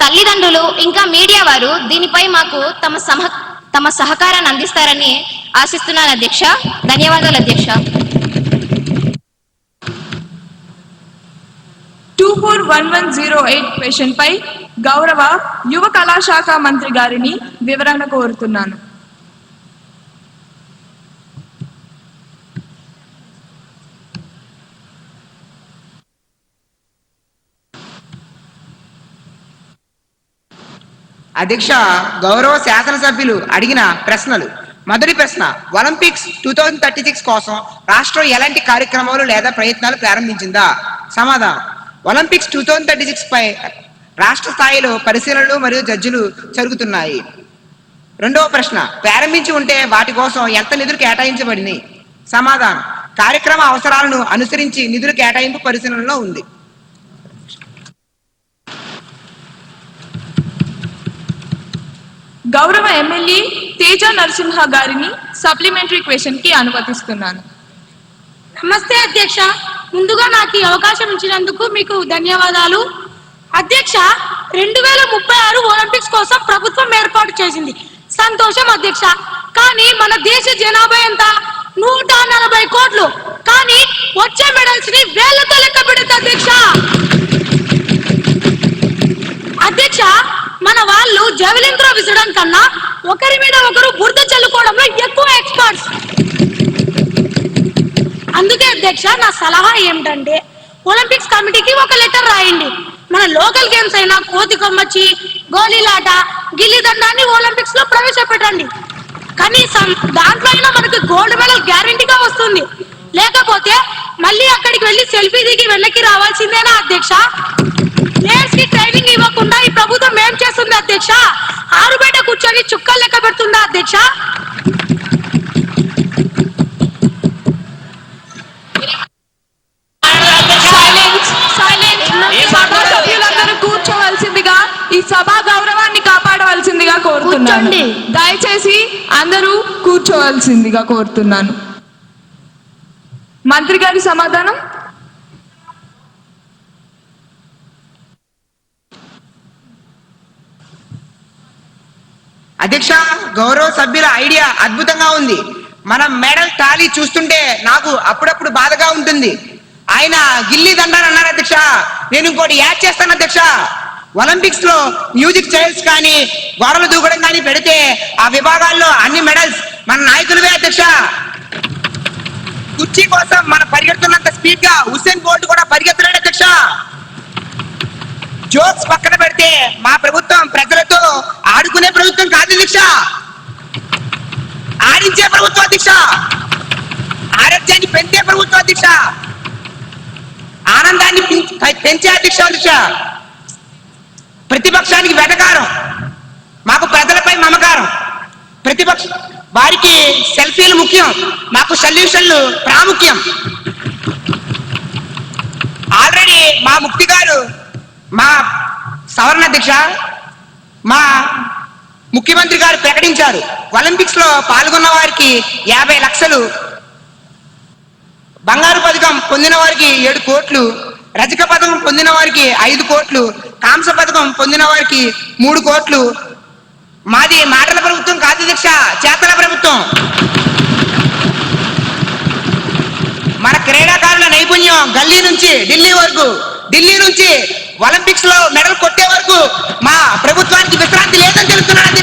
తల్లిదండ్రులు ఇంకా మీడియా వారు దీనిపై మాకు తమ సహకారాన్ని అందిస్తారని ఆశిస్తున్నాను అధ్యక్ష. ధన్యవాదాలు అధ్యక్ష. 241108 క్వశ్చన్ పై గౌరవ యువ కళాశాఖ మంత్రి గారిని వివరణ కోరుతున్నాను. అధ్యక్ష, గౌరవ శాసనసభ్యులు అడిగిన ప్రశ్నలు. మొదటి ప్రశ్న, ఒలింపిక్స్ 2036 కోసం రాష్ట్రం ఎలాంటి కార్యక్రమాలు లేదా ప్రయత్నాలు ప్రారంభించిందా? సమాధానం, ఒలింపిక్స్ 2036 పై రాష్ట్ర స్థాయిలో పరిశీలనలు మరియు జడ్జిలు జరుగుతున్నాయి. రెండవ ప్రశ్న, ప్రారంభించి ఉంటే వాటి కోసం ఎంత నిధులు కేటాయించబడినాయి? సమాధానం, కార్యక్రమ అవసరాలను అనుసరించి నిధులు కేటాయింపు పరిశీలనలో ఉంది. గౌరవ ఎమ్మెల్యే తేజ నరసింహ గారిని సప్లిమెంటరీ క్వశ్చన్ కి అనుమతిస్తున్నాను. నమస్తే అధ్యక్ష. ముందుగా నాకు ఈ అవకాశం ఇచ్చినందుకు మీకు ధన్యవాదాలు. అధ్యక్ష, 2036 ఒలింపిక్స్ కోసం ప్రభుత్వం ఏర్పాటు చేసింది. సంతోషం అధ్యక్ష. కానీ మన దేశ జనాభా ఎంత? 140 కోట్లు. కానీ వచ్చే మెడల్స్ ని వేలతో లెక్క పెడుతుంది అధ్యక్ష. అధ్యక్ష, మన వాళ్ళు జెవెలిన్ త్రో విసరడం కన్నా ఒకరి మీద ఒకరు బురద చల్లుకోవడంలో ఎక్కువ ఎక్స్పర్ట్స్. అందుకే అధ్యక్ష, నా సలహా ఏమిటంటే ఒలింపిక్స్ కమిటీకి ఒక లెటర్ రాయండి. మన లోకల్ గేమ్స్ అయినా కోతి కొమ్మచ్చి, గోళీలాట, గిల్లి దండాన్ని ఒలింపిక్స్ లో ప్రవేశపెట్టండి. కనీసం దాంట్లో అయినా మనకి గోల్డ్ మెడల్ గ్యారెంటీగా వస్తుంది. లేకపోతే మళ్ళీ అక్కడికి వెళ్ళి సెల్ఫీ దిగి వెనక్కి రావాల్సిందేనా అధ్యక్ష? ప్లేయర్స్ కి ట్రైనింగ్ ఇవ్వకుండా ఈ ప్రభుత్వం ఏం చేస్తుంది అధ్యక్ష? ఆరుబయట కూర్చొని చుక్కలు లెక్క పెడుతుందా అధ్యక్ష? కూర్చోవలసిందిగా, ఈ సభా గౌరవాన్ని కాపాడవలసిందిగా కోరుతున్నాను. దయచేసి అందరూ కూర్చోవలసిందిగా కోరుతున్నాను. మంత్రి గారి సమాధానం. అధ్యక్ష, గౌరవ సభ్యుల ఐడియా అద్భుతంగా ఉంది. మన మెడల్ టాలీ చూస్తుంటే నాకు అప్పుడప్పుడు బాధగా ఉంటుంది. ఆయన గిల్లీ దండాలు అన్నారు అధ్యక్ష. నేను ఇంకోటి యాడ్ చేస్తాను అధ్యక్ష. ఒలింపిక్స్ లో మ్యూజిక్ చైర్స్ కానీ గోడలు దూకడం కానీ పెడితే ఆ విభాగాల్లో అన్ని మెడల్స్ మన నాయకులవే అధ్యక్ష. కుర్చీ కోసం మన పరిగెడుతున్నంత స్పీడ్ గా హుస్సేన్ బోల్ట్ కూడా పరిగెత్తలేడు అధ్యక్ష. జోక్స్ పక్కన పెడితే మా ప్రభుత్వం ప్రజలతో ఆడుకునే ప్రభుత్వం కాదు అధ్యక్ష, ఆడించే ప్రభుత్వం అధ్యక్ష. ఆరోగ్యాన్ని పెంచే ప్రభుత్వం అధ్యక్ష. ఆనందాన్ని పెంచే అధ్యక్ష. ప్రతిపక్షానికి వెటకారం, మాకు ప్రజలపై మమకారం. ప్రతిపక్ష వారికి సెల్ఫీలు ముఖ్యం, మాకు సొల్యూషన్లు ప్రాముఖ్యం. ఆల్రెడీ మా ముక్తి గారు, మా సవరణ అధ్యక్ష, మా ముఖ్యమంత్రి గారు ప్రకటించారు. ఒలింపిక్స్ లో పాల్గొన్న వారికి 50 లక్షలు, బంగారు పథకం పొందిన వారికి 7 కోట్లు, రజక పథకం పొందిన వారికి 5 కోట్లు, కాంస్య పథకం పొందిన వారికి 3 కోట్లు. మాది మాటల ప్రభుత్వం కాదు అధ్యక్ష, చేతల ప్రభుత్వం. మన క్రీడాకారుల నైపుణ్యం గల్లీ నుంచి ఢిల్లీ వరకు, ఢిల్లీ నుంచి ఒలింపిక్స్ లో మెడల్ కొట్టే వరకు మా ప్రభుత్వానికి విశ్రాంతి లేదని తెలుస్తున్నాను.